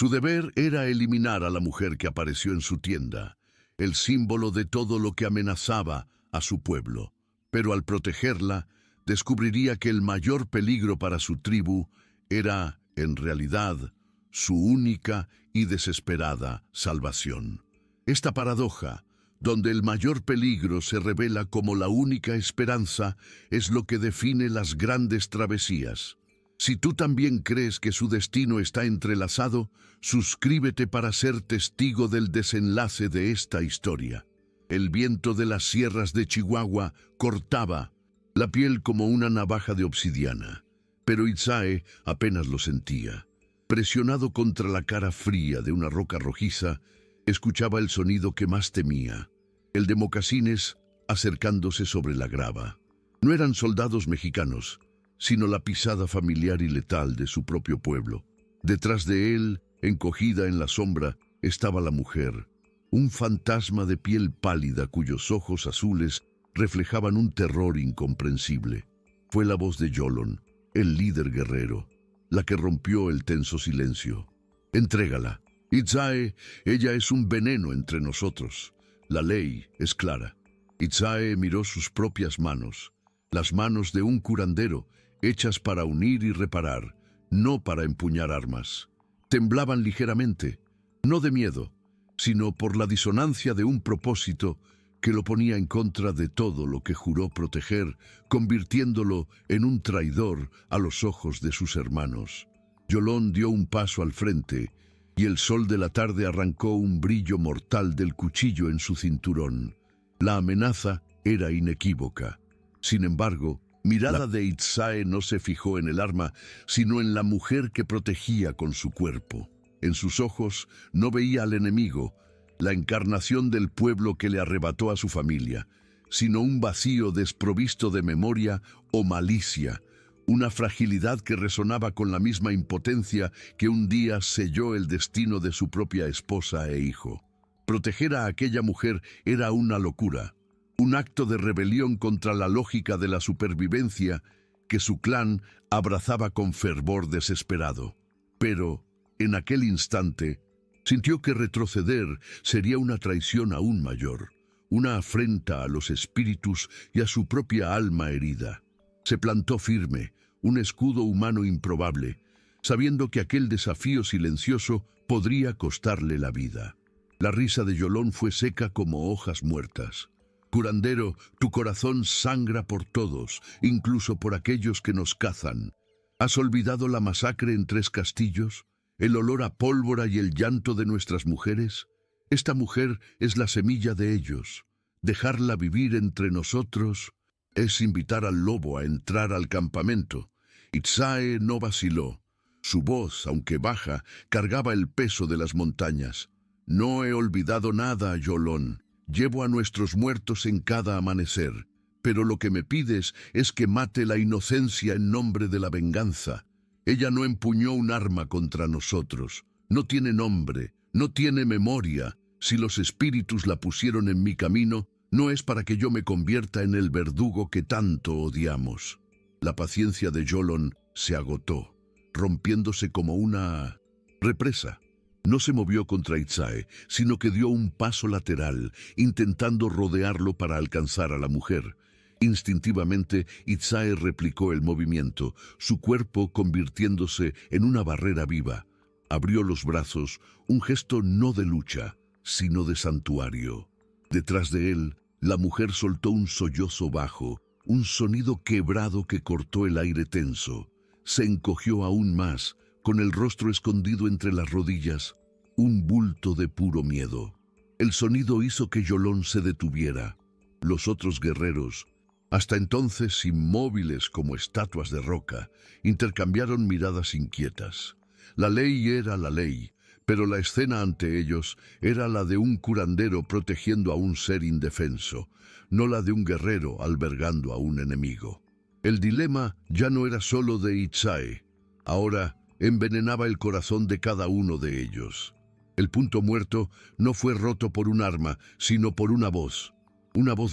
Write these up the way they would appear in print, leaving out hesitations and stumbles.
Su deber era eliminar a la mujer que apareció en su tienda, el símbolo de todo lo que amenazaba a su pueblo. Pero al protegerla, descubriría que el mayor peligro para su tribu era, en realidad, su única y desesperada salvación. Esta paradoja, donde el mayor peligro se revela como la única esperanza, es lo que define las grandes travesías. Si tú también crees que su destino está entrelazado, suscríbete para ser testigo del desenlace de esta historia. El viento de las sierras de Chihuahua cortaba la piel como una navaja de obsidiana, pero Itzae apenas lo sentía. Presionado contra la cara fría de una roca rojiza, escuchaba el sonido que más temía, el de mocasines acercándose sobre la grava. No eran soldados mexicanos, sino la pisada familiar y letal de su propio pueblo. Detrás de él, encogida en la sombra, estaba la mujer, un fantasma de piel pálida cuyos ojos azules reflejaban un terror incomprensible. Fue la voz de Yolon, el líder guerrero, la que rompió el tenso silencio. «Entrégala. Itzae, ella es un veneno entre nosotros. La ley es clara». Itzae miró sus propias manos, las manos de un curandero, hechas para unir y reparar, no para empuñar armas. Temblaban ligeramente, no de miedo, sino por la disonancia de un propósito que lo ponía en contra de todo lo que juró proteger, convirtiéndolo en un traidor a los ojos de sus hermanos. Yolón dio un paso al frente, y el sol de la tarde arrancó un brillo mortal del cuchillo en su cinturón. La amenaza era inequívoca. Sin embargo, mirada de Itzae no se fijó en el arma, sino en la mujer que protegía con su cuerpo. En sus ojos no veía al enemigo, la encarnación del pueblo que le arrebató a su familia, sino un vacío desprovisto de memoria o malicia, una fragilidad que resonaba con la misma impotencia que un día selló el destino de su propia esposa e hijo. Proteger a aquella mujer era una locura, un acto de rebelión contra la lógica de la supervivencia que su clan abrazaba con fervor desesperado. Pero, en aquel instante, sintió que retroceder sería una traición aún mayor, una afrenta a los espíritus y a su propia alma herida. Se plantó firme, un escudo humano improbable, sabiendo que aquel desafío silencioso podría costarle la vida. La risa de Yolón fue seca como hojas muertas. «Curandero, tu corazón sangra por todos, incluso por aquellos que nos cazan. ¿Has olvidado la masacre en Tres Castillos? ¿El olor a pólvora y el llanto de nuestras mujeres? Esta mujer es la semilla de ellos. Dejarla vivir entre nosotros es invitar al lobo a entrar al campamento». Itzae no vaciló. Su voz, aunque baja, cargaba el peso de las montañas. «No he olvidado nada, Yolón. Llevo a nuestros muertos en cada amanecer, pero lo que me pides es que mate la inocencia en nombre de la venganza. Ella no empuñó un arma contra nosotros. No tiene nombre, no tiene memoria. Si los espíritus la pusieron en mi camino, no es para que yo me convierta en el verdugo que tanto odiamos». La paciencia de Yolón se agotó, rompiéndose como una represa. No se movió contra Itzae, sino que dio un paso lateral, intentando rodearlo para alcanzar a la mujer. Instintivamente, Itzae replicó el movimiento, su cuerpo convirtiéndose en una barrera viva. Abrió los brazos, un gesto no de lucha, sino de santuario. Detrás de él, la mujer soltó un sollozo bajo, un sonido quebrado que cortó el aire tenso. Se encogió aún más, con el rostro escondido entre las rodillas, un bulto de puro miedo. El sonido hizo que Yolón se detuviera. Los otros guerreros, hasta entonces inmóviles como estatuas de roca, intercambiaron miradas inquietas. La ley era la ley, pero la escena ante ellos era la de un curandero protegiendo a un ser indefenso, no la de un guerrero albergando a un enemigo. El dilema ya no era solo de Itzae, ahora envenenaba el corazón de cada uno de ellos. El punto muerto no fue roto por un arma, sino por una voz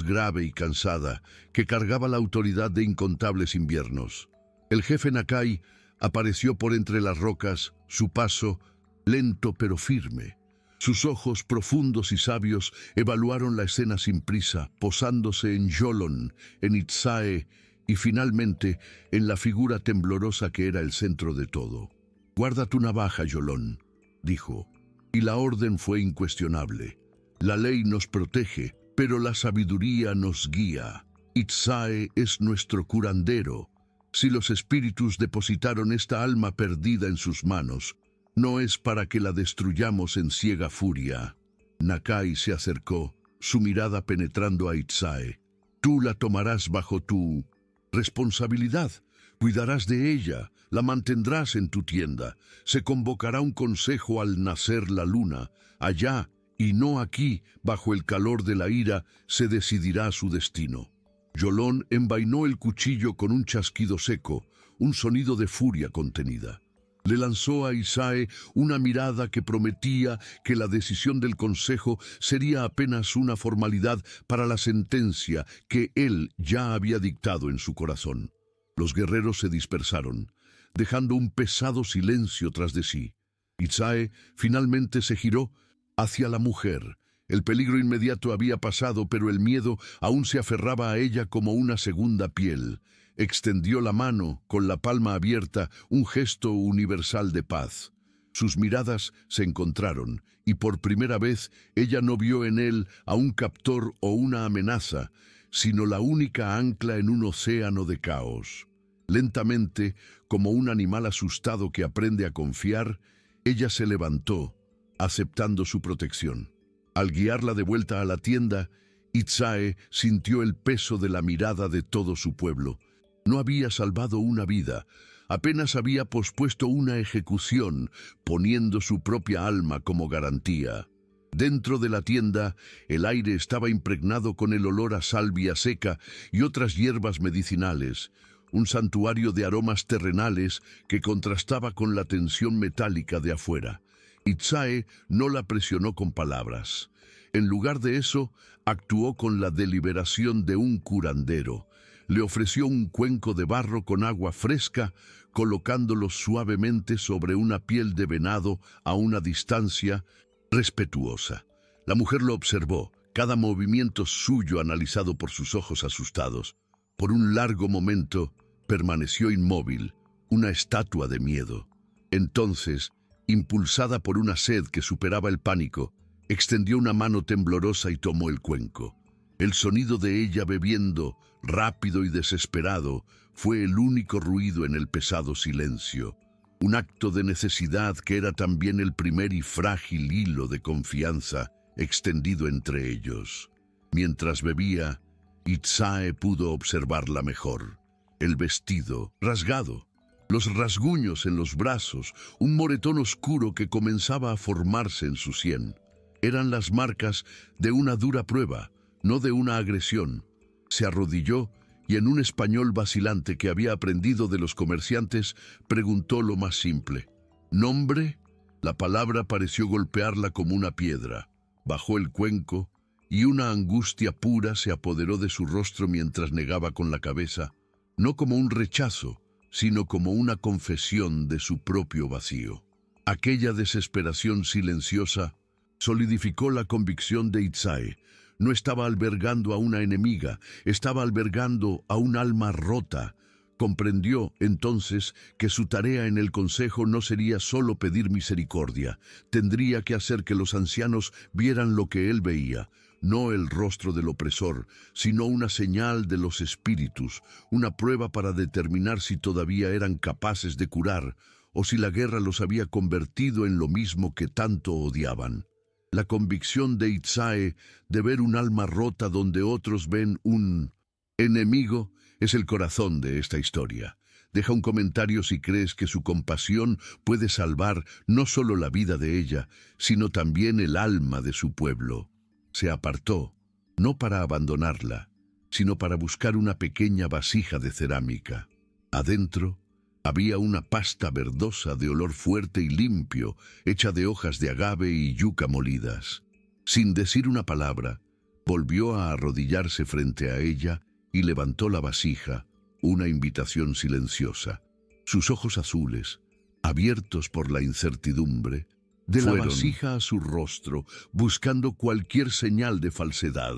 grave y cansada, que cargaba la autoridad de incontables inviernos. El jefe Nakai apareció por entre las rocas, su paso lento pero firme. Sus ojos profundos y sabios evaluaron la escena sin prisa, posándose en Yolón, en Itzae y finalmente en la figura temblorosa que era el centro de todo. «Guarda tu navaja, Yolón», dijo, y la orden fue incuestionable. «La ley nos protege, pero la sabiduría nos guía. Itzae es nuestro curandero. Si los espíritus depositaron esta alma perdida en sus manos, no es para que la destruyamos en ciega furia». Nakai se acercó, su mirada penetrando a Itzae. «Tú la tomarás bajo tu responsabilidad. Cuidarás de ella, la mantendrás en tu tienda. Se convocará un consejo al nacer la luna. Allá, y no aquí, bajo el calor de la ira, se decidirá su destino». Yolón envainó el cuchillo con un chasquido seco, un sonido de furia contenida. Le lanzó a Itzae una mirada que prometía que la decisión del consejo sería apenas una formalidad para la sentencia que él ya había dictado en su corazón. Los guerreros se dispersaron, dejando un pesado silencio tras de sí. Itzae finalmente se giró hacia la mujer. El peligro inmediato había pasado, pero el miedo aún se aferraba a ella como una segunda piel. Extendió la mano, con la palma abierta, un gesto universal de paz. Sus miradas se encontraron, y por primera vez ella no vio en él a un captor o una amenaza, sino la única ancla en un océano de caos. Lentamente, como un animal asustado que aprende a confiar, ella se levantó, aceptando su protección. Al guiarla de vuelta a la tienda, Itzae sintió el peso de la mirada de todo su pueblo. No había salvado una vida, apenas había pospuesto una ejecución, poniendo su propia alma como garantía. Dentro de la tienda, el aire estaba impregnado con el olor a salvia seca y otras hierbas medicinales, un santuario de aromas terrenales que contrastaba con la tensión metálica de afuera. Itzae no la presionó con palabras. En lugar de eso, actuó con la deliberación de un curandero. Le ofreció un cuenco de barro con agua fresca, colocándolo suavemente sobre una piel de venado a una distancia respetuosa. La mujer lo observó, cada movimiento suyo analizado por sus ojos asustados. Por un largo momento permaneció inmóvil, una estatua de miedo. Entonces, impulsada por una sed que superaba el pánico, extendió una mano temblorosa y tomó el cuenco. El sonido de ella bebiendo, rápido y desesperado, fue el único ruido en el pesado silencio. Un acto de necesidad que era también el primer y frágil hilo de confianza extendido entre ellos. Mientras bebía, Itzae pudo observarla mejor. El vestido rasgado, los rasguños en los brazos, un moretón oscuro que comenzaba a formarse en su sien. Eran las marcas de una dura prueba, no de una agresión. Se arrodilló y en un español vacilante que había aprendido de los comerciantes, preguntó lo más simple. ¿Nombre? La palabra pareció golpearla como una piedra. Bajó el cuenco y una angustia pura se apoderó de su rostro mientras negaba con la cabeza, no como un rechazo, sino como una confesión de su propio vacío. Aquella desesperación silenciosa solidificó la convicción de Itzae. No estaba albergando a una enemiga, estaba albergando a un alma rota. Comprendió, entonces, que su tarea en el consejo no sería solo pedir misericordia. Tendría que hacer que los ancianos vieran lo que él veía, no el rostro del opresor, sino una señal de los espíritus, una prueba para determinar si todavía eran capaces de curar, o si la guerra los había convertido en lo mismo que tanto odiaban. La convicción de Itzae de ver un alma rota donde otros ven un enemigo es el corazón de esta historia. Deja un comentario si crees que su compasión puede salvar no solo la vida de ella, sino también el alma de su pueblo. Se apartó, no para abandonarla, sino para buscar una pequeña vasija de cerámica. Adentro había una pasta verdosa de olor fuerte y limpio, hecha de hojas de agave y yuca molidas. Sin decir una palabra, volvió a arrodillarse frente a ella y levantó la vasija, una invitación silenciosa. Sus ojos azules, abiertos por la incertidumbre, de la vasija a su rostro, buscando cualquier señal de falsedad.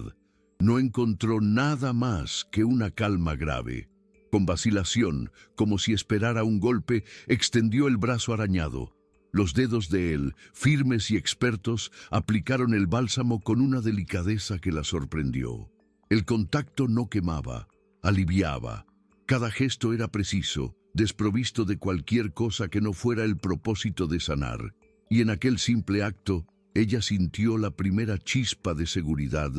No encontró nada más que una calma grave. Con vacilación, como si esperara un golpe, extendió el brazo arañado. Los dedos de él, firmes y expertos, aplicaron el bálsamo con una delicadeza que la sorprendió. El contacto no quemaba, aliviaba. Cada gesto era preciso, desprovisto de cualquier cosa que no fuera el propósito de sanar. Y en aquel simple acto, ella sintió la primera chispa de seguridad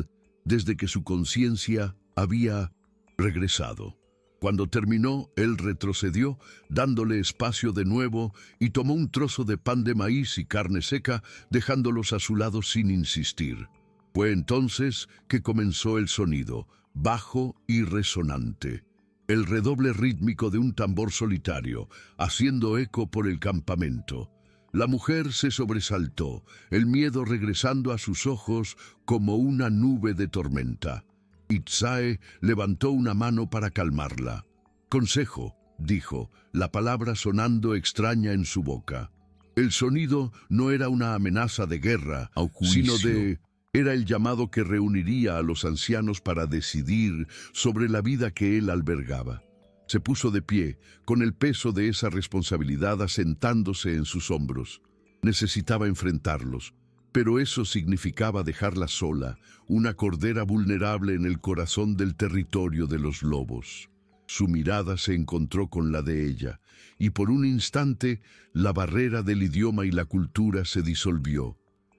desde que su conciencia había regresado. Cuando terminó, él retrocedió, dándole espacio de nuevo, y tomó un trozo de pan de maíz y carne seca, dejándolos a su lado sin insistir. Fue entonces que comenzó el sonido, bajo y resonante. El redoble rítmico de un tambor solitario, haciendo eco por el campamento. La mujer se sobresaltó, el miedo regresando a sus ojos como una nube de tormenta. Itzae levantó una mano para calmarla. «Consejo», dijo, la palabra sonando extraña en su boca. El sonido no era una amenaza de guerra, sino era el llamado que reuniría a los ancianos para decidir sobre la vida que él albergaba. Se puso de pie, con el peso de esa responsabilidad asentándose en sus hombros. Necesitaba enfrentarlos, pero eso significaba dejarla sola, una cordera vulnerable en el corazón del territorio de los lobos. Su mirada se encontró con la de ella, y por un instante la barrera del idioma y la cultura se disolvió.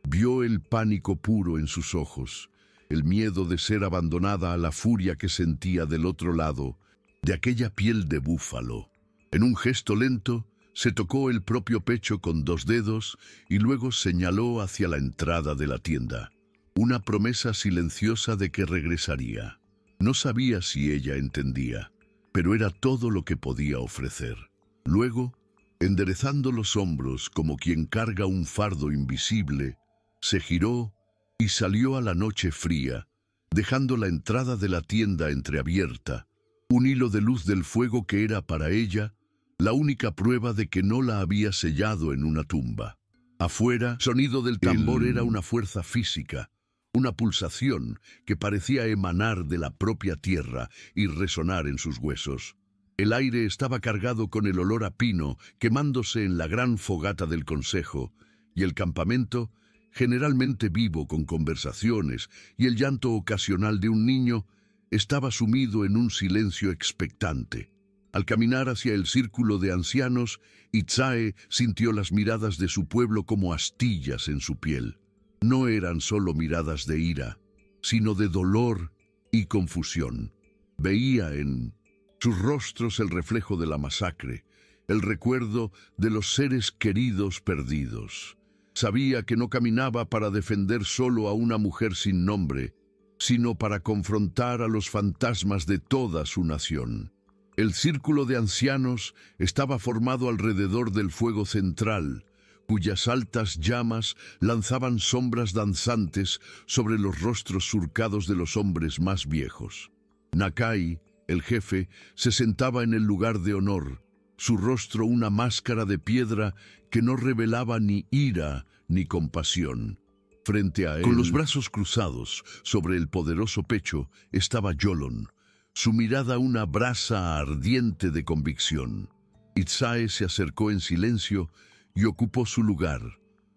Vio el pánico puro en sus ojos, el miedo de ser abandonada a la furia que sentía del otro lado, de aquella piel de búfalo. En un gesto lento, se tocó el propio pecho con 2 dedos y luego señaló hacia la entrada de la tienda. Una promesa silenciosa de que regresaría. No sabía si ella entendía, pero era todo lo que podía ofrecer. Luego, enderezando los hombros como quien carga un fardo invisible, se giró y salió a la noche fría, dejando la entrada de la tienda entreabierta, un hilo de luz del fuego que era para ella la única prueba de que no la había sellado en una tumba. Afuera, el sonido del tambor era una fuerza física, una pulsación que parecía emanar de la propia tierra y resonar en sus huesos. El aire estaba cargado con el olor a pino quemándose en la gran fogata del consejo, y el campamento, generalmente vivo con conversaciones y el llanto ocasional de un niño, estaba sumido en un silencio expectante. Al caminar hacia el círculo de ancianos, Itzae sintió las miradas de su pueblo como astillas en su piel. No eran solo miradas de ira, sino de dolor y confusión. Veía en sus rostros el reflejo de la masacre, el recuerdo de los seres queridos perdidos. Sabía que no caminaba para defender solo a una mujer sin nombre, sino para confrontar a los fantasmas de toda su nación. El círculo de ancianos estaba formado alrededor del fuego central, cuyas altas llamas lanzaban sombras danzantes sobre los rostros surcados de los hombres más viejos. Nakai, el jefe, se sentaba en el lugar de honor, su rostro una máscara de piedra que no revelaba ni ira ni compasión. Frente a él, con los brazos cruzados sobre el poderoso pecho, estaba Yolon, su mirada una brasa ardiente de convicción. Itzae se acercó en silencio y ocupó su lugar,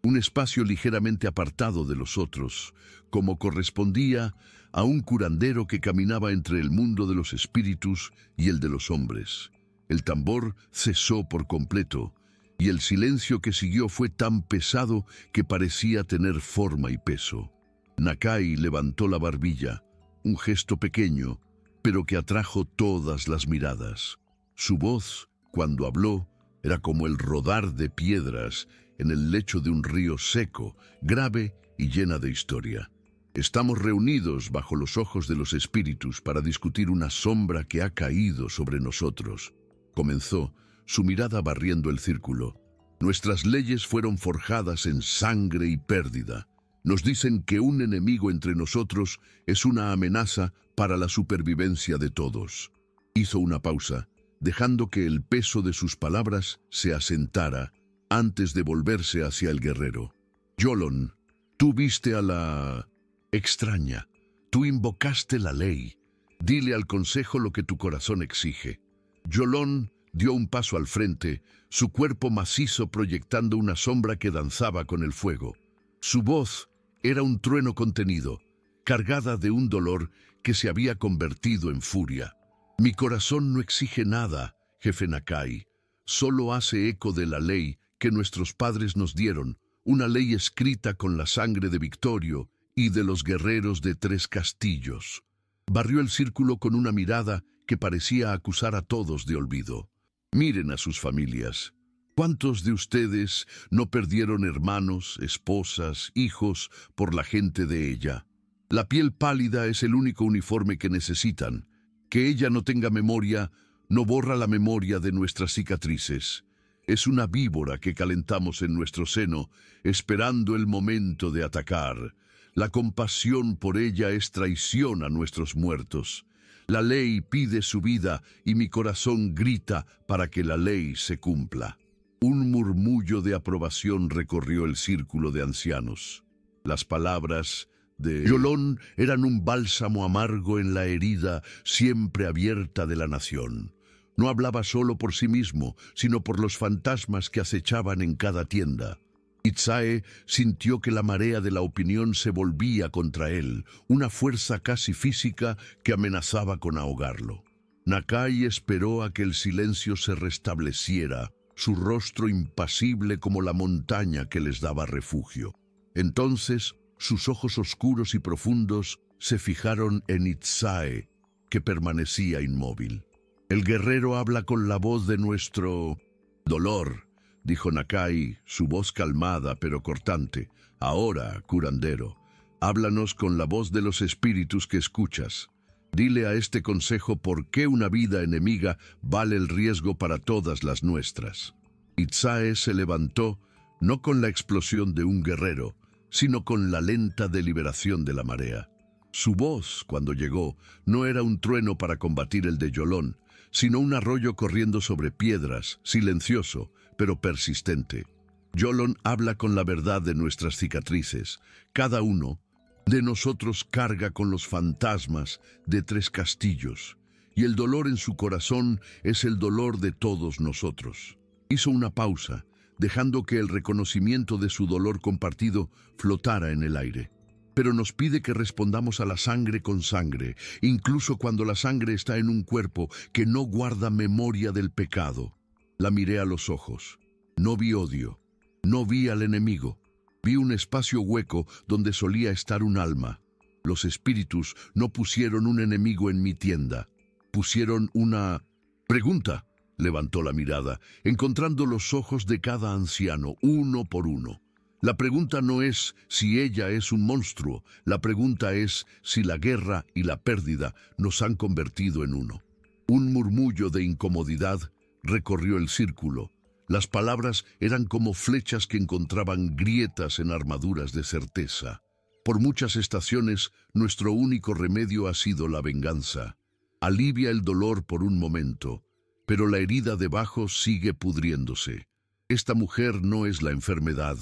un espacio ligeramente apartado de los otros, como correspondía a un curandero que caminaba entre el mundo de los espíritus y el de los hombres. El tambor cesó por completo, y el silencio que siguió fue tan pesado que parecía tener forma y peso. Nakai levantó la barbilla, un gesto pequeño, pero que atrajo todas las miradas. Su voz, cuando habló, era como el rodar de piedras en el lecho de un río seco, grave y llena de historia. Estamos reunidos bajo los ojos de los espíritus para discutir una sombra que ha caído sobre nosotros. Comenzó, su mirada barriendo el círculo. Nuestras leyes fueron forjadas en sangre y pérdida. Nos dicen que un enemigo entre nosotros es una amenaza para la supervivencia de todos. Hizo una pausa, dejando que el peso de sus palabras se asentara antes de volverse hacia el guerrero. Yolón, tú viste a la extraña, tú invocaste la ley. Dile al consejo lo que tu corazón exige. Yolón dio un paso al frente, su cuerpo macizo proyectando una sombra que danzaba con el fuego. Su voz era un trueno contenido, cargada de un dolor que se había convertido en furia. Mi corazón no exige nada, jefe Nakai, solo hace eco de la ley que nuestros padres nos dieron, una ley escrita con la sangre de Victorio y de los guerreros de 3 castillos. Barrió el círculo con una mirada que parecía acusar a todos de olvido. Miren a sus familias. ¿Cuántos de ustedes no perdieron hermanos, esposas, hijos por la gente de ella? La piel pálida es el único uniforme que necesitan. Que ella no tenga memoria no borra la memoria de nuestras cicatrices. Es una víbora que calentamos en nuestro seno, esperando el momento de atacar. La compasión por ella es traición a nuestros muertos. La ley pide su vida y mi corazón grita para que la ley se cumpla. Un murmullo de aprobación recorrió el círculo de ancianos. Las palabras de Yolón eran un bálsamo amargo en la herida siempre abierta de la nación. No hablaba solo por sí mismo, sino por los fantasmas que acechaban en cada tienda. Itzae sintió que la marea de la opinión se volvía contra él, una fuerza casi física que amenazaba con ahogarlo. Nakai esperó a que el silencio se restableciera, su rostro impasible como la montaña que les daba refugio. Entonces, sus ojos oscuros y profundos se fijaron en Itzae, que permanecía inmóvil. El guerrero habla con la voz de nuestro dolor, dijo Nakai, su voz calmada pero cortante. Ahora, curandero, háblanos con la voz de los espíritus que escuchas. Dile a este consejo por qué una vida enemiga vale el riesgo para todas las nuestras. Itzae se levantó, no con la explosión de un guerrero, sino con la lenta deliberación de la marea. Su voz, cuando llegó, no era un trueno para combatir el de Yolón, sino un arroyo corriendo sobre piedras, silencioso, pero persistente. Yolón habla con la verdad de nuestras cicatrices. Cada uno de nosotros carga con los fantasmas de 3 castillos, y el dolor en su corazón es el dolor de todos nosotros. Hizo una pausa, dejando que el reconocimiento de su dolor compartido flotara en el aire. Pero nos pide que respondamos a la sangre con sangre, incluso cuando la sangre está en un cuerpo que no guarda memoria del pecado. La miré a los ojos. No vi odio, no vi al enemigo. Vi un espacio hueco donde solía estar un alma. Los espíritus no pusieron un enemigo en mi tienda. Pusieron una pregunta. Levantó la mirada, encontrando los ojos de cada anciano, uno por uno. La pregunta no es si ella es un monstruo, la pregunta es si la guerra y la pérdida nos han convertido en uno. Un murmullo de incomodidad recorrió el círculo. Las palabras eran como flechas que encontraban grietas en armaduras de certeza. Por muchas estaciones, nuestro único remedio ha sido la venganza. Alivia el dolor por un momento, pero la herida debajo sigue pudriéndose. Esta mujer no es la enfermedad.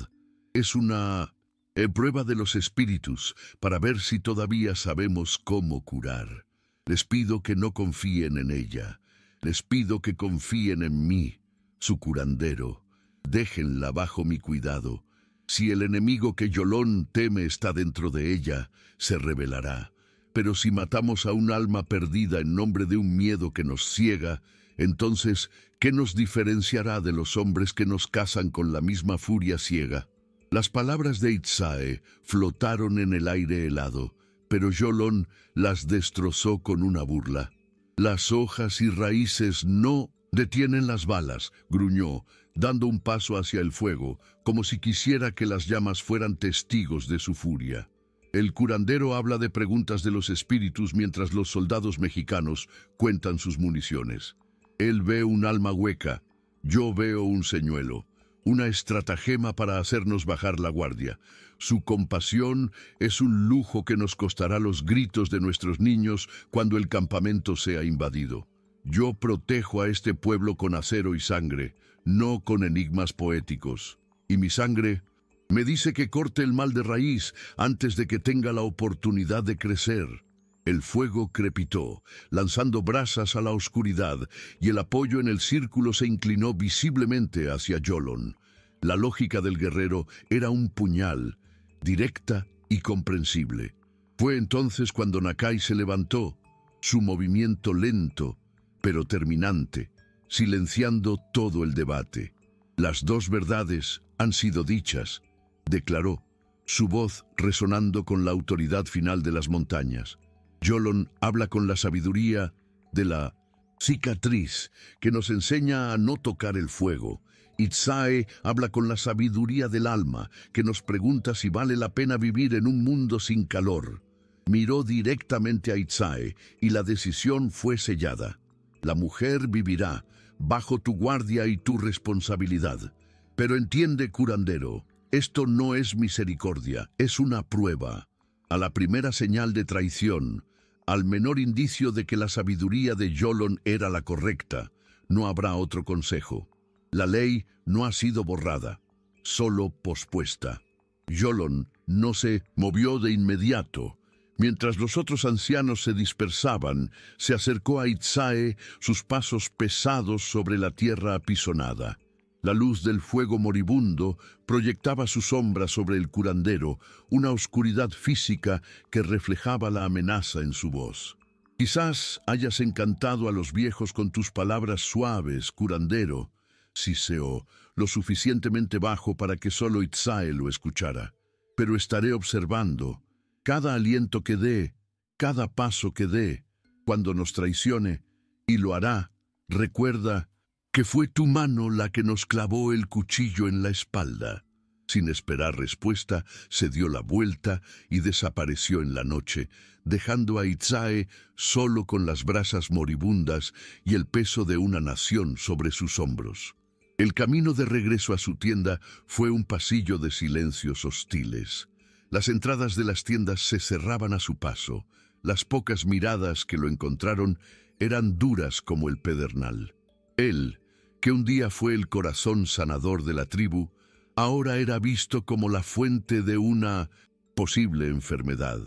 Es una prueba de los espíritus para ver si todavía sabemos cómo curar. Les pido que no confíen en ella. Les pido que confíen en mí, su curandero. Déjenla bajo mi cuidado. Si el enemigo que Yolón teme está dentro de ella, se revelará. Pero si matamos a un alma perdida en nombre de un miedo que nos ciega, entonces, ¿qué nos diferenciará de los hombres que nos cazan con la misma furia ciega? Las palabras de Itzae flotaron en el aire helado, pero Yolón las destrozó con una burla. Las hojas y raíces no detienen las balas, gruñó, dando un paso hacia el fuego, como si quisiera que las llamas fueran testigos de su furia. El curandero habla de preguntas de los espíritus mientras los soldados mexicanos cuentan sus municiones. Él ve un alma hueca, yo veo un señuelo. Una estratagema para hacernos bajar la guardia. Su compasión es un lujo que nos costará los gritos de nuestros niños cuando el campamento sea invadido. Yo protejo a este pueblo con acero y sangre, no con enigmas poéticos. Y mi sangre Me dice que corte el mal de raíz antes de que tenga la oportunidad de crecer. El fuego crepitó, lanzando brasas a la oscuridad, y el apoyo en el círculo se inclinó visiblemente hacia Yolon. La lógica del guerrero era un puñal, directa y comprensible. Fue entonces cuando Nakai se levantó, su movimiento lento, pero terminante, silenciando todo el debate. Las dos verdades han sido dichas, declaró, su voz resonando con la autoridad final de las montañas. Yolon habla con la sabiduría de la cicatriz que nos enseña a no tocar el fuego. Itzae habla con la sabiduría del alma que nos pregunta si vale la pena vivir en un mundo sin calor. Miró directamente a Itzae y la decisión fue sellada. La mujer vivirá bajo tu guardia y tu responsabilidad. Pero entiende, curandero, esto no es misericordia, es una prueba. A la primera señal de traición, al menor indicio de que la sabiduría de Yolon era la correcta, no habrá otro consejo. La ley no ha sido borrada, solo pospuesta. Yolon no se movió de inmediato. Mientras los otros ancianos se dispersaban, se acercó a Itzae, sus pasos pesados sobre la tierra apisonada. La luz del fuego moribundo proyectaba su sombra sobre el curandero, una oscuridad física que reflejaba la amenaza en su voz. Quizás hayas encantado a los viejos con tus palabras suaves, curandero, siseó, lo suficientemente bajo para que solo Itzae lo escuchara. Pero estaré observando cada aliento que dé, cada paso que dé, cuando nos traicione, y lo hará, recuerda que fue tu mano la que nos clavó el cuchillo en la espalda. Sin esperar respuesta, se dio la vuelta y desapareció en la noche, dejando a Itzae solo con las brasas moribundas y el peso de una nación sobre sus hombros. El camino de regreso a su tienda fue un pasillo de silencios hostiles. Las entradas de las tiendas se cerraban a su paso. Las pocas miradas que lo encontraron eran duras como el pedernal. Él, que un día fue el corazón sanador de la tribu, ahora era visto como la fuente de una posible enfermedad.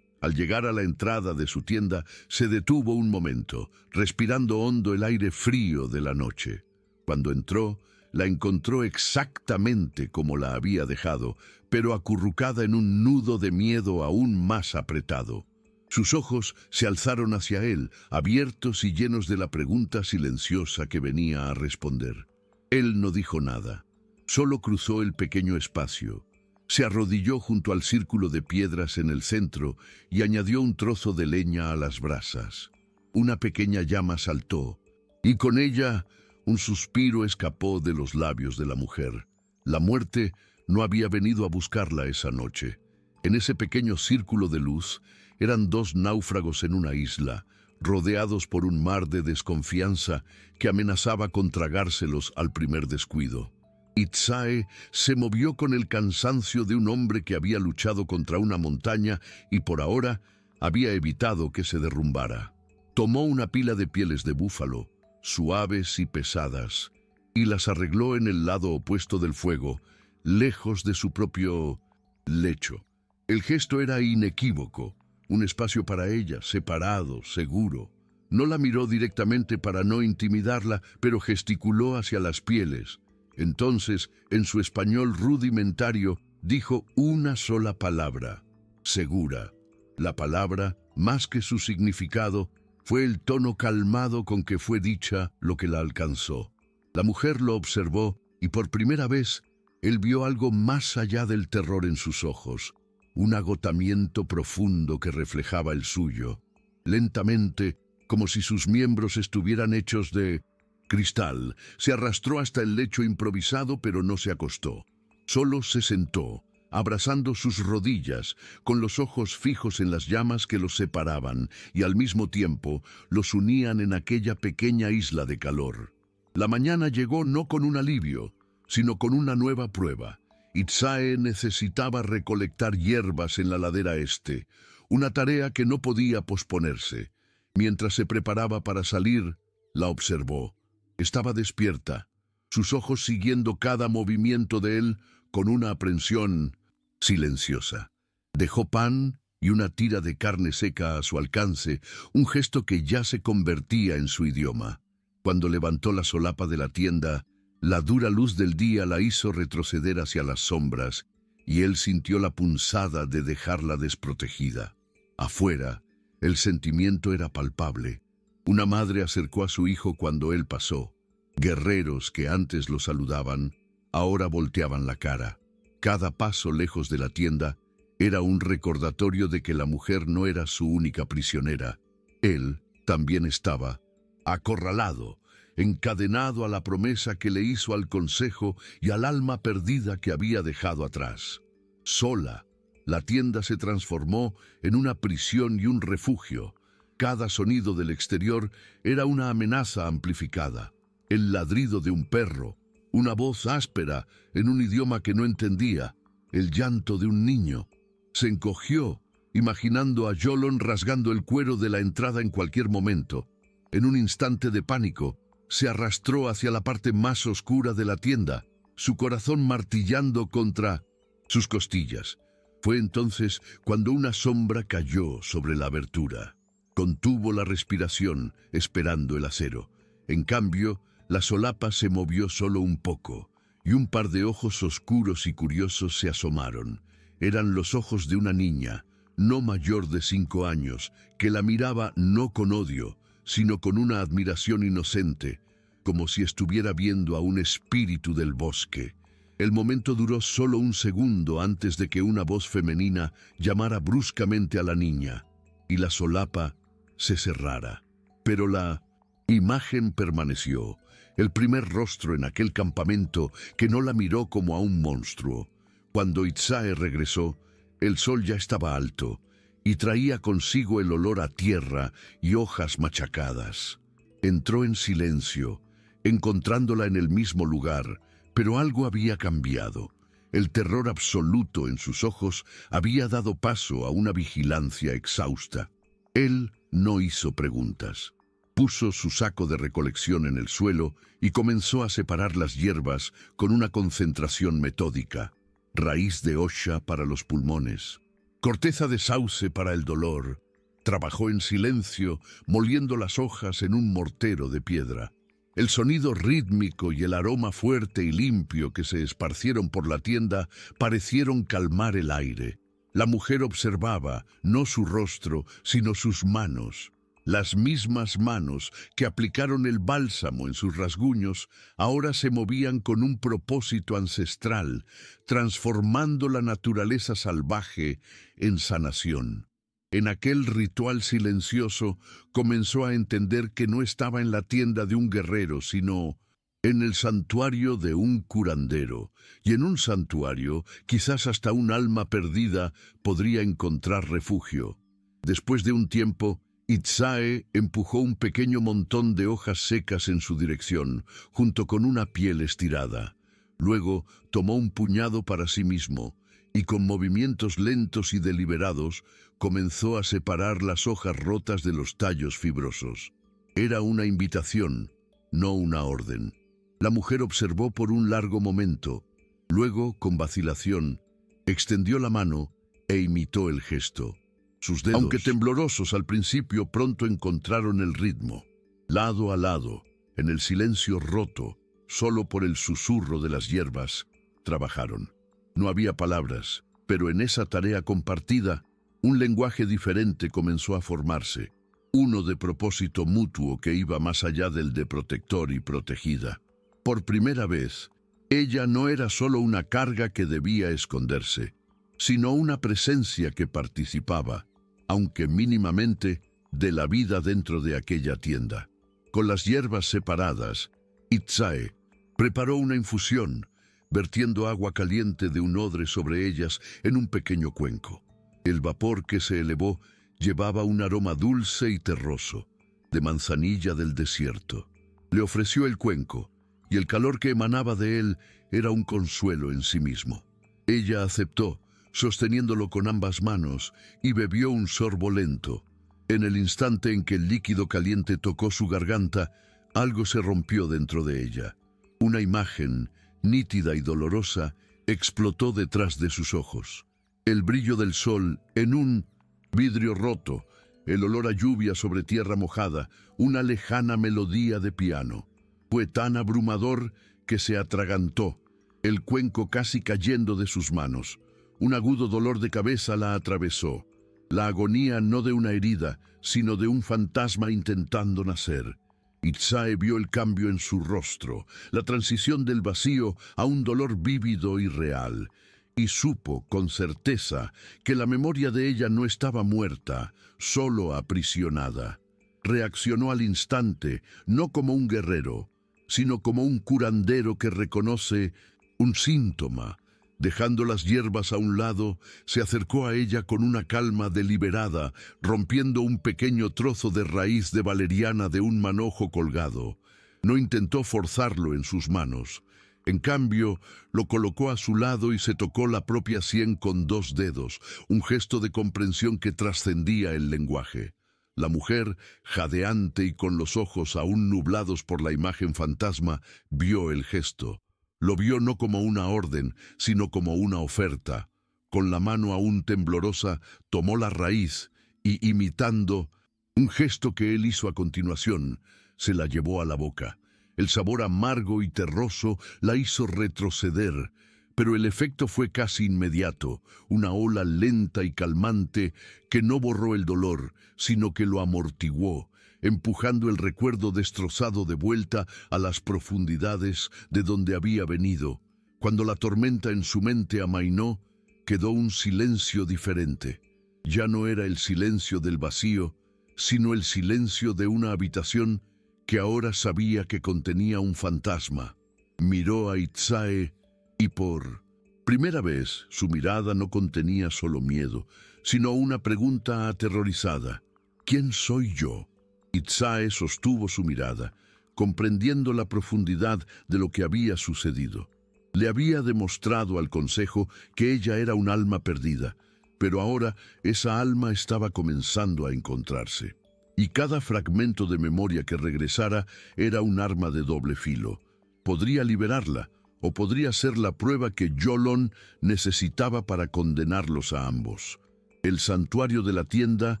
Al llegar a la entrada de su tienda, se detuvo un momento, respirando hondo el aire frío de la noche. Cuando entró, la encontró exactamente como la había dejado, pero acurrucada en un nudo de miedo aún más apretado. Sus ojos se alzaron hacia él, abiertos y llenos de la pregunta silenciosa que venía a responder. Él no dijo nada, solo cruzó el pequeño espacio. Se arrodilló junto al círculo de piedras en el centro y añadió un trozo de leña a las brasas. Una pequeña llama saltó, y con ella un suspiro escapó de los labios de la mujer. La muerte no había venido a buscarla esa noche. En ese pequeño círculo de luz eran dos náufragos en una isla, rodeados por un mar de desconfianza que amenazaba con tragárselos al primer descuido. Itzae se movió con el cansancio de un hombre que había luchado contra una montaña y por ahora había evitado que se derrumbara. Tomó una pila de pieles de búfalo, suaves y pesadas, y las arregló en el lado opuesto del fuego, lejos de su propio lecho. El gesto era inequívoco, un espacio para ella, separado, seguro. No la miró directamente para no intimidarla, pero gesticuló hacia las pieles. Entonces, en su español rudimentario, dijo una sola palabra: segura. La palabra, más que su significado, fue el tono calmado con que fue dicha lo que la alcanzó. La mujer lo observó y por primera vez él vio algo más allá del terror en sus ojos, un agotamiento profundo que reflejaba el suyo. Lentamente, como si sus miembros estuvieran hechos de cristal, se arrastró hasta el lecho improvisado, pero no se acostó. Solo se sentó, abrazando sus rodillas, con los ojos fijos en las llamas que los separaban y al mismo tiempo los unían en aquella pequeña isla de calor. La mañana llegó no con un alivio, sino con una nueva prueba. Itzae necesitaba recolectar hierbas en la ladera este, una tarea que no podía posponerse. Mientras se preparaba para salir, la observó. Estaba despierta, sus ojos siguiendo cada movimiento de él con una aprensión silenciosa. Dejó pan y una tira de carne seca a su alcance, un gesto que ya se convertía en su idioma. Cuando levantó la solapa de la tienda, la dura luz del día la hizo retroceder hacia las sombras, y él sintió la punzada de dejarla desprotegida. Afuera, el sentimiento era palpable. Una madre acercó a su hijo cuando él pasó. Guerreros que antes lo saludaban, ahora volteaban la cara. Cada paso lejos de la tienda era un recordatorio de que la mujer no era su única prisionera. Él también estaba acorralado, encadenado a la promesa que le hizo al consejo y al alma perdida que había dejado atrás. Sola, la tienda se transformó en una prisión y un refugio. Cada sonido del exterior era una amenaza amplificada. El ladrido de un perro, una voz áspera en un idioma que no entendía, el llanto de un niño. Se encogió, imaginando a Yolon rasgando el cuero de la entrada en cualquier momento. En un instante de pánico, se arrastró hacia la parte más oscura de la tienda, su corazón martillando contra sus costillas. Fue entonces cuando una sombra cayó sobre la abertura. Contuvo la respiración, esperando el acero. En cambio, la solapa se movió solo un poco, y un par de ojos oscuros y curiosos se asomaron. Eran los ojos de una niña, no mayor de 5 años, que la miraba no con odio, sino con una admiración inocente, como si estuviera viendo a un espíritu del bosque. El momento duró solo un segundo antes de que una voz femenina llamara bruscamente a la niña, y la solapa se cerrara. Pero la imagen permaneció, el primer rostro en aquel campamento que no la miró como a un monstruo. Cuando Itzae regresó, el sol ya estaba alto y traía consigo el olor a tierra y hojas machacadas. Entró en silencio, encontrándola en el mismo lugar, pero algo había cambiado. El terror absoluto en sus ojos había dado paso a una vigilancia exhausta. Él no hizo preguntas. Puso su saco de recolección en el suelo y comenzó a separar las hierbas con una concentración metódica. Raíz de osha para los pulmones, corteza de sauce para el dolor. Trabajó en silencio, moliendo las hojas en un mortero de piedra. El sonido rítmico y el aroma fuerte y limpio que se esparcieron por la tienda parecieron calmar el aire. La mujer observaba, no su rostro, sino sus manos. Las mismas manos que aplicaron el bálsamo en sus rasguños ahora se movían con un propósito ancestral, transformando la naturaleza salvaje en sanación. En aquel ritual silencioso comenzó a entender que no estaba en la tienda de un guerrero, sino en el santuario de un curandero. Y en un santuario, quizás hasta un alma perdida podría encontrar refugio. Después de un tiempo, Itzae empujó un pequeño montón de hojas secas en su dirección, junto con una piel estirada. Luego tomó un puñado para sí mismo, y con movimientos lentos y deliberados, comenzó a separar las hojas rotas de los tallos fibrosos. Era una invitación, no una orden. La mujer observó por un largo momento. Luego, con vacilación, extendió la mano e imitó el gesto. Sus dedos, aunque temblorosos al principio, pronto encontraron el ritmo. Lado a lado, en el silencio roto, solo por el susurro de las hierbas, trabajaron. No había palabras, pero en esa tarea compartida, un lenguaje diferente comenzó a formarse, uno de propósito mutuo que iba más allá del de protector y protegida. Por primera vez, ella no era solo una carga que debía esconderse, sino una presencia que participaba, aunque mínimamente, de la vida dentro de aquella tienda. Con las hierbas separadas, Itzae preparó una infusión, vertiendo agua caliente de un odre sobre ellas en un pequeño cuenco. El vapor que se elevó llevaba un aroma dulce y terroso, de manzanilla del desierto. Le ofreció el cuenco, y el calor que emanaba de él era un consuelo en sí mismo. Ella aceptó, sosteniéndolo con ambas manos, y bebió un sorbo lento. En el instante en que el líquido caliente tocó su garganta, algo se rompió dentro de ella. Una imagen, nítida y dolorosa, explotó detrás de sus ojos. El brillo del sol en un vidrio roto, el olor a lluvia sobre tierra mojada, una lejana melodía de piano. Fue tan abrumador que se atragantó, el cuenco casi cayendo de sus manos. Un agudo dolor de cabeza la atravesó. La agonía no de una herida, sino de un fantasma intentando nacer. Itzae vio el cambio en su rostro, la transición del vacío a un dolor vívido y real, y supo con certeza que la memoria de ella no estaba muerta, solo aprisionada. Reaccionó al instante, no como un guerrero, sino como un curandero que reconoce un síntoma. Dejando las hierbas a un lado, se acercó a ella con una calma deliberada, rompiendo un pequeño trozo de raíz de valeriana de un manojo colgado. No intentó forzarlo en sus manos. En cambio, lo colocó a su lado y se tocó la propia sien con 2 dedos, un gesto de comprensión que trascendía el lenguaje. La mujer, jadeante y con los ojos aún nublados por la imagen fantasma, vio el gesto. Lo vio no como una orden, sino como una oferta. Con la mano aún temblorosa, tomó la raíz y, imitando un gesto que él hizo a continuación, se la llevó a la boca. El sabor amargo y terroso la hizo retroceder, pero el efecto fue casi inmediato, una ola lenta y calmante que no borró el dolor, sino que lo amortiguó, empujando el recuerdo destrozado de vuelta a las profundidades de donde había venido. Cuando la tormenta en su mente amainó, quedó un silencio diferente. Ya no era el silencio del vacío, sino el silencio de una habitación que ahora sabía que contenía un fantasma. Miró a Itzae y por primera vez su mirada no contenía solo miedo, sino una pregunta aterrorizada. ¿Quién soy yo? Itzae sostuvo su mirada, comprendiendo la profundidad de lo que había sucedido. Le había demostrado al consejo que ella era un alma perdida, pero ahora esa alma estaba comenzando a encontrarse. Y cada fragmento de memoria que regresara era un arma de doble filo. Podría liberarla, o podría ser la prueba que Yolón necesitaba para condenarlos a ambos. El santuario de la tienda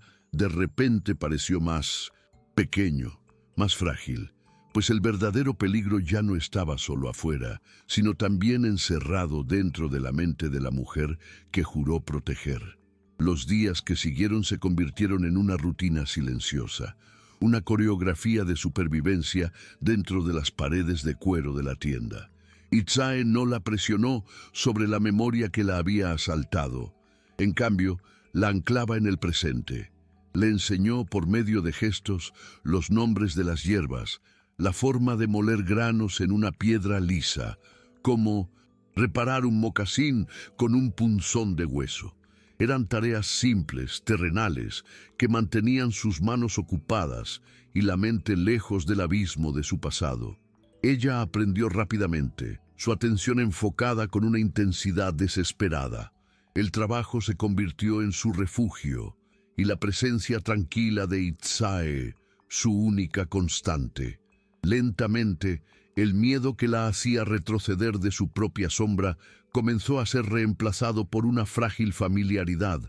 de repente pareció más pequeño, más frágil, pues el verdadero peligro ya no estaba solo afuera, sino también encerrado dentro de la mente de la mujer que juró proteger. Los días que siguieron se convirtieron en una rutina silenciosa, una coreografía de supervivencia dentro de las paredes de cuero de la tienda. Itzae no la presionó sobre la memoria que la había asaltado. En cambio, la anclaba en el presente. Le enseñó por medio de gestos los nombres de las hierbas, la forma de moler granos en una piedra lisa, como reparar un mocasín con un punzón de hueso. Eran tareas simples, terrenales, que mantenían sus manos ocupadas y la mente lejos del abismo de su pasado. Ella aprendió rápidamente, su atención enfocada con una intensidad desesperada. El trabajo se convirtió en su refugio, y la presencia tranquila de Itzae, su única constante. Lentamente, el miedo que la hacía retroceder de su propia sombra comenzó a ser reemplazado por una frágil familiaridad,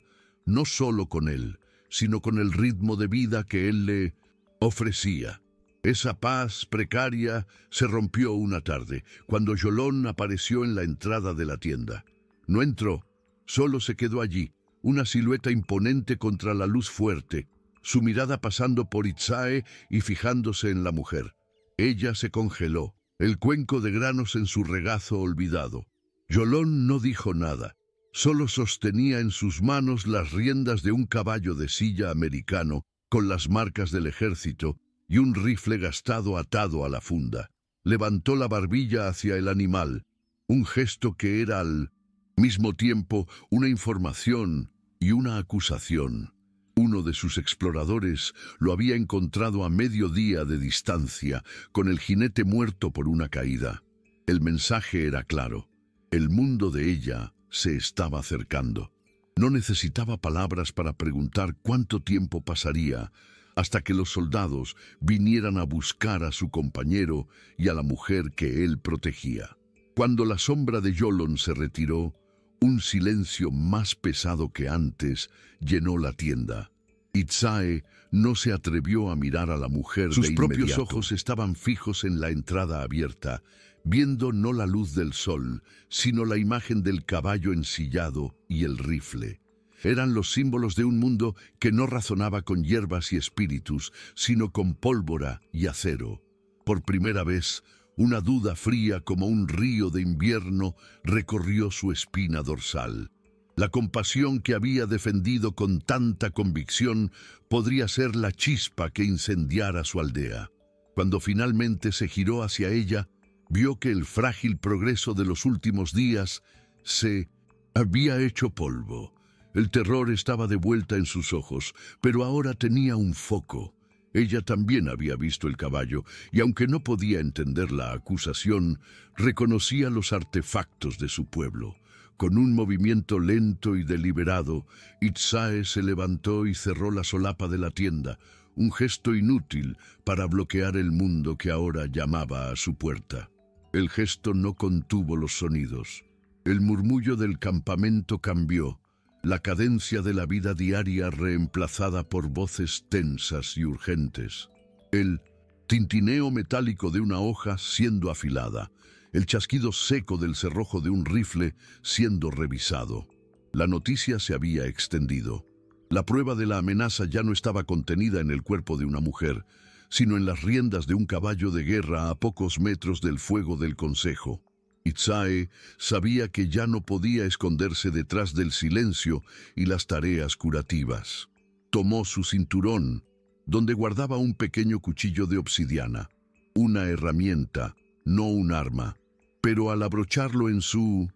no solo con él, sino con el ritmo de vida que él le ofrecía. Esa paz precaria se rompió una tarde, cuando Yolón apareció en la entrada de la tienda. No entró, solo se quedó allí, una silueta imponente contra la luz fuerte, su mirada pasando por Itzae y fijándose en la mujer. Ella se congeló, el cuenco de granos en su regazo olvidado. Yolón no dijo nada, solo sostenía en sus manos las riendas de un caballo de silla americano con las marcas del ejército y un rifle gastado atado a la funda. Levantó la barbilla hacia el animal, un gesto que era al mismo tiempo una información y una acusación. Uno de sus exploradores lo había encontrado a mediodía de distancia, con el jinete muerto por una caída. El mensaje era claro. El mundo de ella se estaba acercando. No necesitaba palabras para preguntar cuánto tiempo pasaría hasta que los soldados vinieran a buscar a su compañero y a la mujer que él protegía. Cuando la sombra de Yolon se retiró, un silencio más pesado que antes llenó la tienda. Itzae no se atrevió a mirar a la mujer Sus de propios inmediato. ojos Estaban fijos en la entrada abierta, viendo no la luz del sol, sino la imagen del caballo ensillado y el rifle. Eran los símbolos de un mundo que no razonaba con hierbas y espíritus, sino con pólvora y acero. Por primera vez, una duda fría como un río de invierno recorrió su espina dorsal. La compasión que había defendido con tanta convicción podría ser la chispa que incendiara su aldea. Cuando finalmente se giró hacia ella, vio que el frágil progreso de los últimos días se había hecho polvo. El terror estaba de vuelta en sus ojos, pero ahora tenía un foco. Ella también había visto el caballo, y aunque no podía entender la acusación, reconocía los artefactos de su pueblo. Con un movimiento lento y deliberado, Itzae se levantó y cerró la solapa de la tienda, un gesto inútil para bloquear el mundo que ahora llamaba a su puerta. El gesto no contuvo los sonidos. El murmullo del campamento cambió, la cadencia de la vida diaria reemplazada por voces tensas y urgentes. El tintineo metálico de una hoja siendo afilada, el chasquido seco del cerrojo de un rifle siendo revisado. La noticia se había extendido. La prueba de la amenaza ya no estaba contenida en el cuerpo de una mujer, sino en las riendas de un caballo de guerra a pocos metros del fuego del consejo. Itzae sabía que ya no podía esconderse detrás del silencio y las tareas curativas. Tomó su cinturón, donde guardaba un pequeño cuchillo de obsidiana, una herramienta, no un arma, pero al abrocharlo en su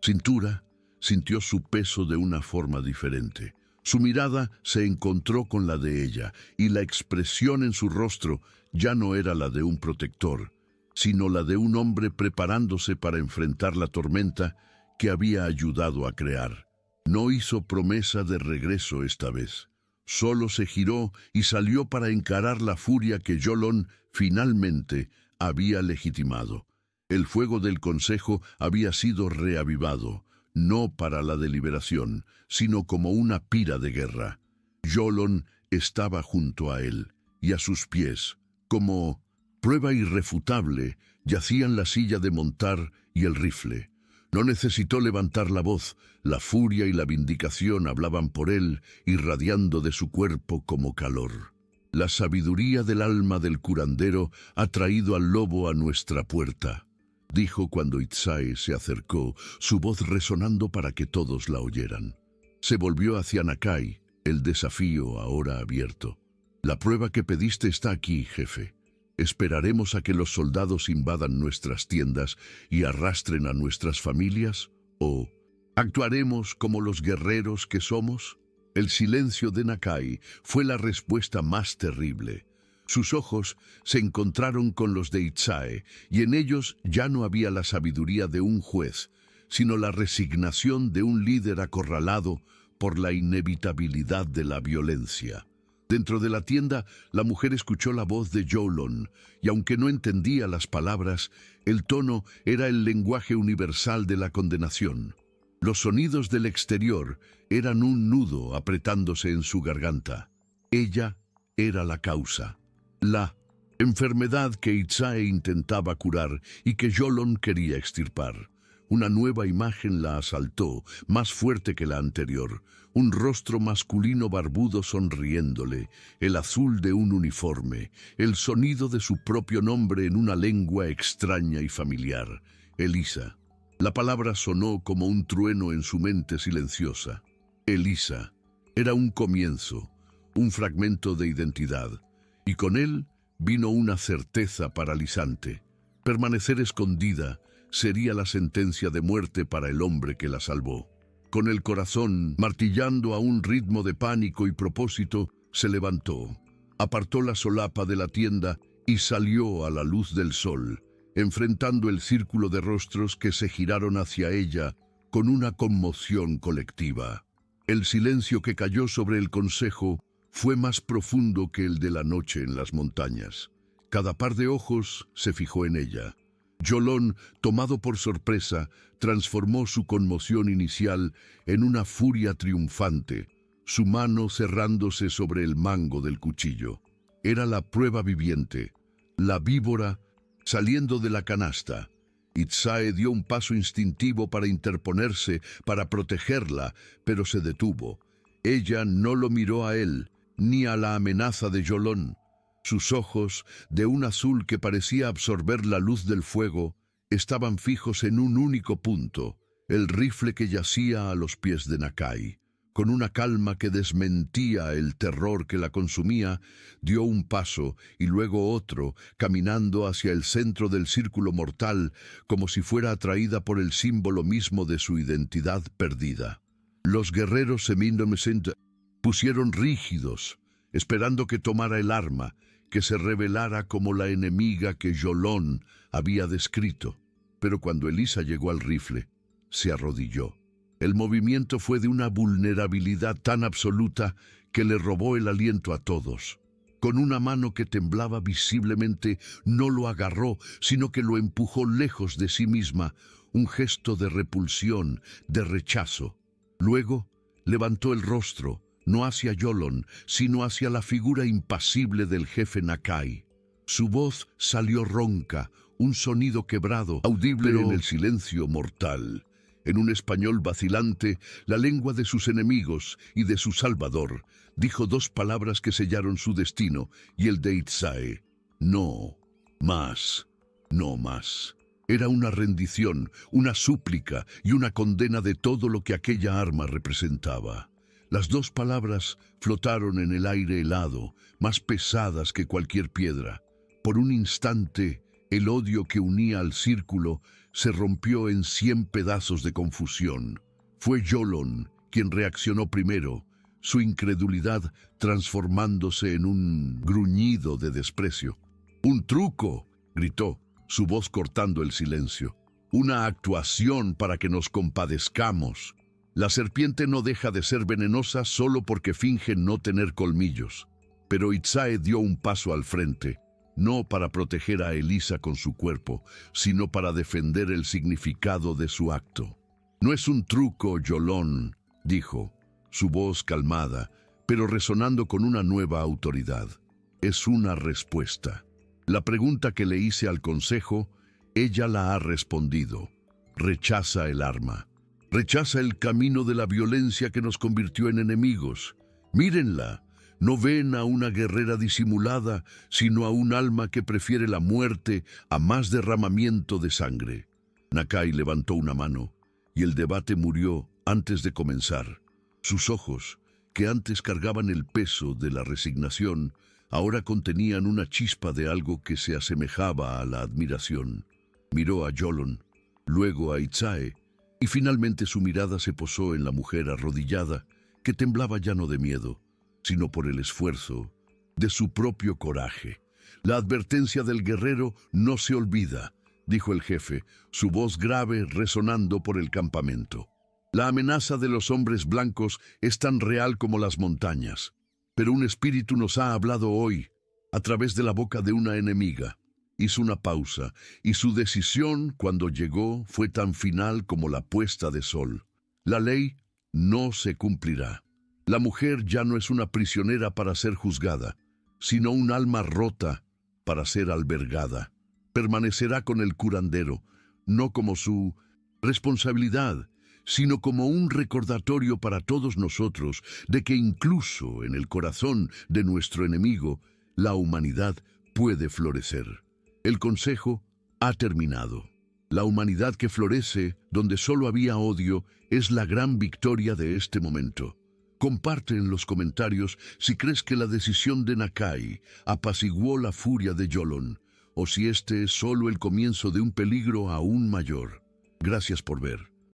cintura, sintió su peso de una forma diferente. Su mirada se encontró con la de ella, y la expresión en su rostro ya no era la de un protector, sino la de un hombre preparándose para enfrentar la tormenta que había ayudado a crear. No hizo promesa de regreso esta vez. Solo se giró y salió para encarar la furia que Yolon finalmente había legitimado. El fuego del consejo había sido reavivado, no para la deliberación, sino como una pira de guerra. Yolon estaba junto a él, y a sus pies, como prueba irrefutable, yacían la silla de montar y el rifle. No necesitó levantar la voz, la furia y la vindicación hablaban por él, irradiando de su cuerpo como calor. La sabiduría del alma del curandero ha traído al lobo a nuestra puerta, dijo cuando Itzae se acercó, su voz resonando para que todos la oyeran. Se volvió hacia Nakai, el desafío ahora abierto. La prueba que pediste está aquí, jefe. ¿Esperaremos a que los soldados invadan nuestras tiendas y arrastren a nuestras familias? ¿O actuaremos como los guerreros que somos? El silencio de Nakai fue la respuesta más terrible. Sus ojos se encontraron con los de Itzae, y en ellos ya no había la sabiduría de un juez, sino la resignación de un líder acorralado por la inevitabilidad de la violencia. Dentro de la tienda, la mujer escuchó la voz de Yolon, y aunque no entendía las palabras, el tono era el lenguaje universal de la condenación. Los sonidos del exterior eran un nudo apretándose en su garganta. Ella era la causa, la enfermedad que Itzae intentaba curar y que Yolon quería extirpar. Una nueva imagen la asaltó, más fuerte que la anterior. Un rostro masculino barbudo sonriéndole, el azul de un uniforme, el sonido de su propio nombre en una lengua extraña y familiar. Elisa. La palabra sonó como un trueno en su mente silenciosa. Elisa. Era un comienzo, un fragmento de identidad, y con él vino una certeza paralizante. Permanecer escondida sería la sentencia de muerte para el hombre que la salvó. Con el corazón martillando a un ritmo de pánico y propósito, se levantó, apartó la solapa de la tienda y salió a la luz del sol, enfrentando el círculo de rostros que se giraron hacia ella con una conmoción colectiva. El silencio que cayó sobre el consejo fue más profundo que el de la noche en las montañas. Cada par de ojos se fijó en ella. Yolón, tomado por sorpresa, transformó su conmoción inicial en una furia triunfante, su mano cerrándose sobre el mango del cuchillo. Era la prueba viviente, la víbora saliendo de la canasta. Itzae dio un paso instintivo para interponerse, para protegerla, pero se detuvo. Ella no lo miró a él, ni a la amenaza de Yolón. Sus ojos, de un azul que parecía absorber la luz del fuego, estaban fijos en un único punto, el rifle que yacía a los pies de Nakai. Con una calma que desmentía el terror que la consumía, dio un paso y luego otro, caminando hacia el centro del círculo mortal, como si fuera atraída por el símbolo mismo de su identidad perdida. Los guerreros Semindomesent pusieron rígidos, esperando que tomara el arma, que se revelara como la enemiga que Yolón había descrito. Pero cuando Elisa llegó al rifle, se arrodilló. El movimiento fue de una vulnerabilidad tan absoluta que le robó el aliento a todos. Con una mano que temblaba visiblemente, no lo agarró, sino que lo empujó lejos de sí misma, un gesto de repulsión, de rechazo. Luego levantó el rostro, no hacia Yolón, sino hacia la figura impasible del jefe Nakai. Su voz salió ronca, un sonido quebrado, audible en el silencio mortal. En un español vacilante, la lengua de sus enemigos y de su salvador, dijo dos palabras que sellaron su destino y el de Itzae: no más, no más. Era una rendición, una súplica y una condena de todo lo que aquella arma representaba. Las dos palabras flotaron en el aire helado, más pesadas que cualquier piedra. Por un instante, el odio que unía al círculo se rompió en 100 pedazos de confusión. Fue Yolón quien reaccionó primero, su incredulidad transformándose en un gruñido de desprecio. «¡Un truco!», gritó, su voz cortando el silencio. «Una actuación para que nos compadezcamos. La serpiente no deja de ser venenosa solo porque finge no tener colmillos». Pero Itzae dio un paso al frente, no para proteger a Elisa con su cuerpo, sino para defender el significado de su acto. «No es un truco, Yolón», dijo, su voz calmada, pero resonando con una nueva autoridad. «Es una respuesta. La pregunta que le hice al consejo, ella la ha respondido. Rechaza el arma. Rechaza el camino de la violencia que nos convirtió en enemigos. Mírenla. No ven a una guerrera disimulada, sino a un alma que prefiere la muerte a más derramamiento de sangre». Nakai levantó una mano, y el debate murió antes de comenzar. Sus ojos, que antes cargaban el peso de la resignación, ahora contenían una chispa de algo que se asemejaba a la admiración. Miró a Yolón, luego a Itzae, y finalmente su mirada se posó en la mujer arrodillada, que temblaba ya no de miedo, sino por el esfuerzo de su propio coraje. «La advertencia del guerrero no se olvida», dijo el jefe, su voz grave resonando por el campamento. «La amenaza de los hombres blancos es tan real como las montañas, pero un espíritu nos ha hablado hoy, a través de la boca de una enemiga». Hizo una pausa, y su decisión, cuando llegó, fue tan final como la puesta de sol. «La ley no se cumplirá. La mujer ya no es una prisionera para ser juzgada, sino un alma rota para ser albergada. Permanecerá con el curandero, no como su responsabilidad, sino como un recordatorio para todos nosotros de que incluso en el corazón de nuestro enemigo, la humanidad puede florecer. El consejo ha terminado. La humanidad que florece donde solo había odio es la gran victoria de este momento». Comparte en los comentarios si crees que la decisión de Nakai apaciguó la furia de Yolón, o si este es solo el comienzo de un peligro aún mayor. Gracias por ver.